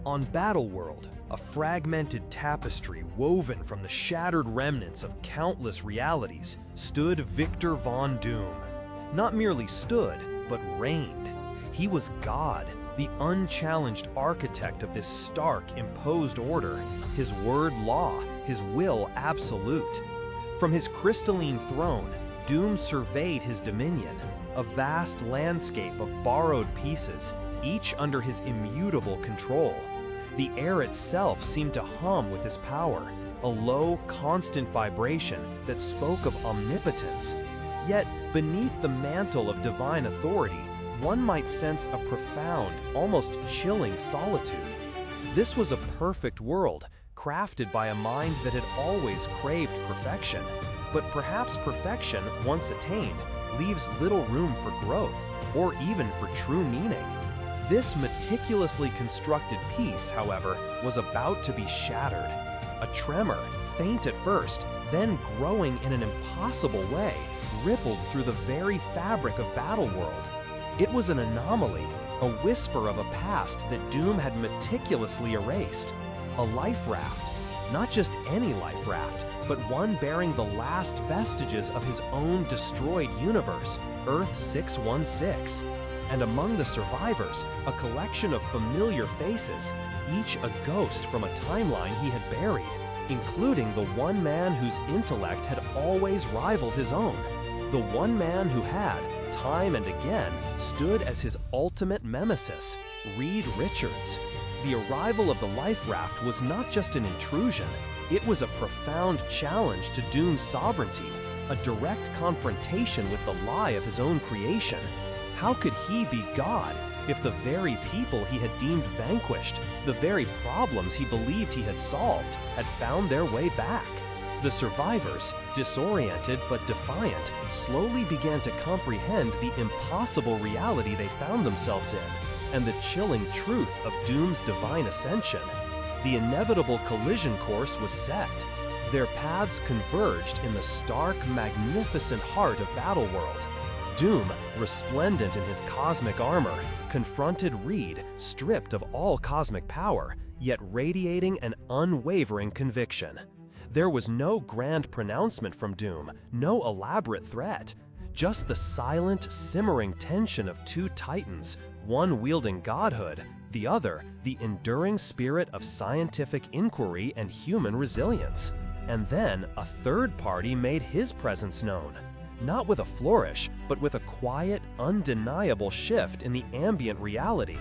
On Battleworld, a fragmented tapestry woven from the shattered remnants of countless realities, stood Victor Von Doom. Not merely stood, but reigned. He was God, the unchallenged architect of this stark, imposed order, his word law, his will absolute. From his crystalline throne, Doom surveyed his dominion, a vast landscape of borrowed pieces, each under his immutable control. The air itself seemed to hum with his power, a low, constant vibration that spoke of omnipotence. Yet, beneath the mantle of divine authority, one might sense a profound, almost chilling solitude. This was a perfect world, crafted by a mind that had always craved perfection. But perhaps perfection, once attained, leaves little room for growth, or even for true meaning. This meticulously constructed piece, however, was about to be shattered. A tremor, faint at first, then growing in an impossible way, rippled through the very fabric of Battleworld. It was an anomaly, a whisper of a past that Doom had meticulously erased. A life raft, not just any life raft, but one bearing the last vestiges of his own destroyed universe, Earth 616. And among the survivors, a collection of familiar faces, each a ghost from a timeline he had buried, including the one man whose intellect had always rivaled his own, the one man who had, time and again, stood as his ultimate nemesis, Reed Richards. The arrival of the life raft was not just an intrusion, it was a profound challenge to Doom's sovereignty, a direct confrontation with the lie of his own creation. How could he be God if the very people he had deemed vanquished, the very problems he believed he had solved, had found their way back? The survivors, disoriented but defiant, slowly began to comprehend the impossible reality they found themselves in, and the chilling truth of Doom's divine ascension. The inevitable collision course was set. Their paths converged in the stark, magnificent heart of Battleworld. Doom, resplendent in his cosmic armor, confronted Reed, stripped of all cosmic power, yet radiating an unwavering conviction. There was no grand pronouncement from Doom, no elaborate threat, just the silent, simmering tension of two titans, one wielding godhood, the other the enduring spirit of scientific inquiry and human resilience. And then a third party made his presence known. Not with a flourish, but with a quiet, undeniable shift in the ambient reality.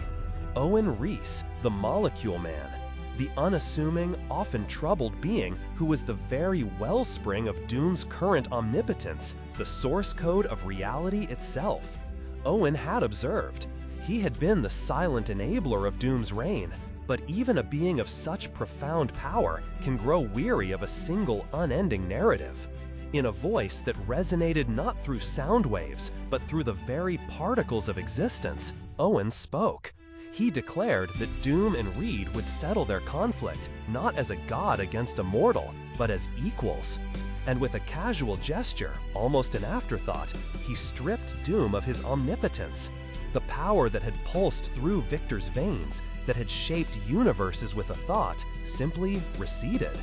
Owen Reese, the Molecule Man, the unassuming, often troubled being who was the very wellspring of Doom's current omnipotence, the source code of reality itself. Owen had observed. He had been the silent enabler of Doom's reign, but even a being of such profound power can grow weary of a single unending narrative. In a voice that resonated not through sound waves, but through the very particles of existence, Owen spoke. He declared that Doom and Reed would settle their conflict, not as a god against a mortal, but as equals. And with a casual gesture, almost an afterthought, he stripped Doom of his omnipotence. The power that had pulsed through Victor's veins, that had shaped universes with a thought, simply receded.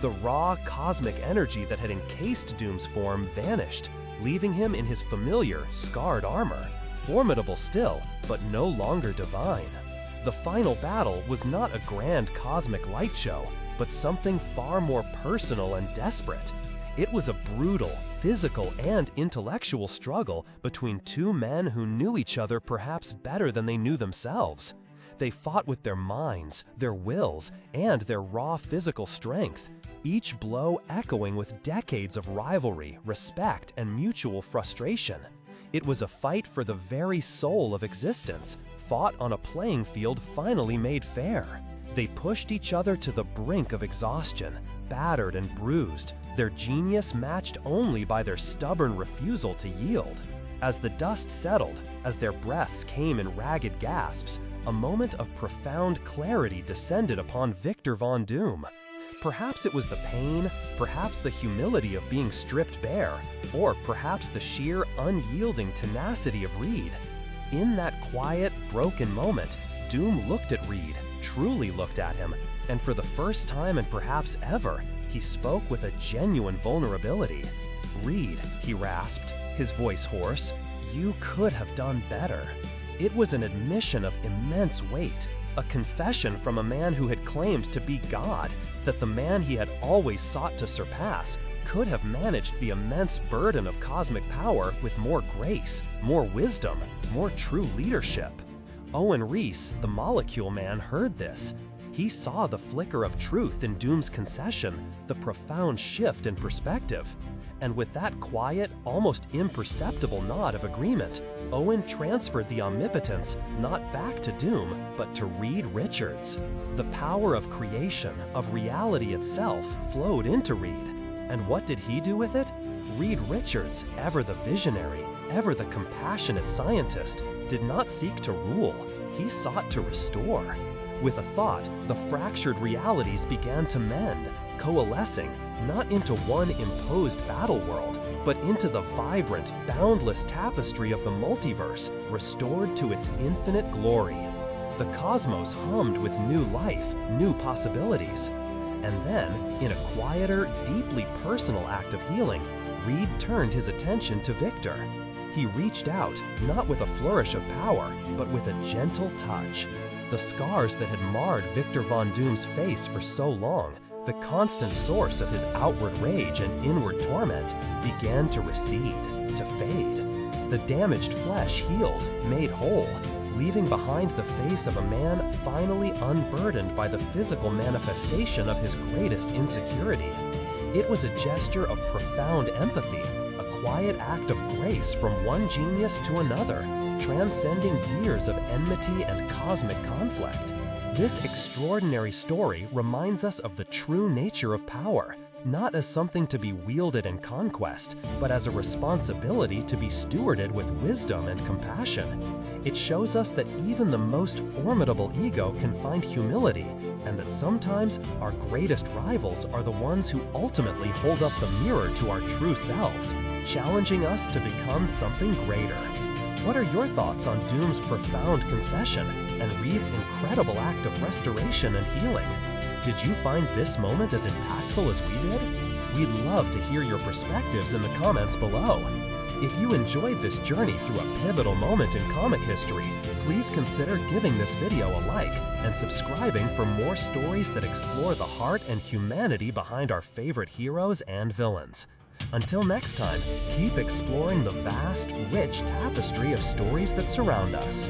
The raw cosmic energy that had encased Doom's form vanished, leaving him in his familiar, scarred armor, formidable still, but no longer divine. The final battle was not a grand cosmic light show, but something far more personal and desperate. It was a brutal, physical, and intellectual struggle between two men who knew each other perhaps better than they knew themselves. They fought with their minds, their wills, and their raw physical strength, each blow echoing with decades of rivalry, respect, and mutual frustration. It was a fight for the very soul of existence, fought on a playing field finally made fair. They pushed each other to the brink of exhaustion, battered and bruised, their genius matched only by their stubborn refusal to yield. As the dust settled, as their breaths came in ragged gasps, a moment of profound clarity descended upon Victor Von Doom. Perhaps it was the pain, perhaps the humility of being stripped bare, or perhaps the sheer, unyielding tenacity of Reed. In that quiet, broken moment, Doom looked at Reed, truly looked at him, and for the first time and perhaps ever, he spoke with a genuine vulnerability. "Reed," he rasped, his voice hoarse, "you could have done better." It was an admission of immense weight, a confession from a man who had claimed to be God, that the man he had always sought to surpass could have managed the immense burden of cosmic power with more grace, more wisdom, more true leadership. Owen Reese, the Molecule Man, heard this. He saw the flicker of truth in Doom's concession, the profound shift in perspective. And with that quiet, almost imperceptible nod of agreement, Owen transferred the omnipotence not back to Doom, but to Reed Richards. The power of creation, of reality itself, flowed into Reed. And what did he do with it? Reed Richards, ever the visionary, ever the compassionate scientist, did not seek to rule. He sought to restore. With a thought, the fractured realities began to mend, coalescing not into one imposed battle world, but into the vibrant, boundless tapestry of the multiverse, restored to its infinite glory. The cosmos hummed with new life, new possibilities. And then, in a quieter, deeply personal act of healing, Reed turned his attention to Victor. He reached out, not with a flourish of power, but with a gentle touch. The scars that had marred Victor Von Doom's face for so long, the constant source of his outward rage and inward torment, began to recede, to fade. The damaged flesh healed, made whole, leaving behind the face of a man finally unburdened by the physical manifestation of his greatest insecurity. It was a gesture of profound empathy, a quiet act of grace from one genius to another, transcending years of enmity and cosmic conflict. This extraordinary story reminds us of the true nature of power, not as something to be wielded in conquest, but as a responsibility to be stewarded with wisdom and compassion. It shows us that even the most formidable ego can find humility, and that sometimes our greatest rivals are the ones who ultimately hold up the mirror to our true selves, challenging us to become something greater. What are your thoughts on Doom's profound concession and Reed's incredible act of restoration and healing? Did you find this moment as impactful as we did? We'd love to hear your perspectives in the comments below. If you enjoyed this journey through a pivotal moment in comic history, please consider giving this video a like and subscribing for more stories that explore the heart and humanity behind our favorite heroes and villains. Until next time, keep exploring the vast, rich tapestry of stories that surround us.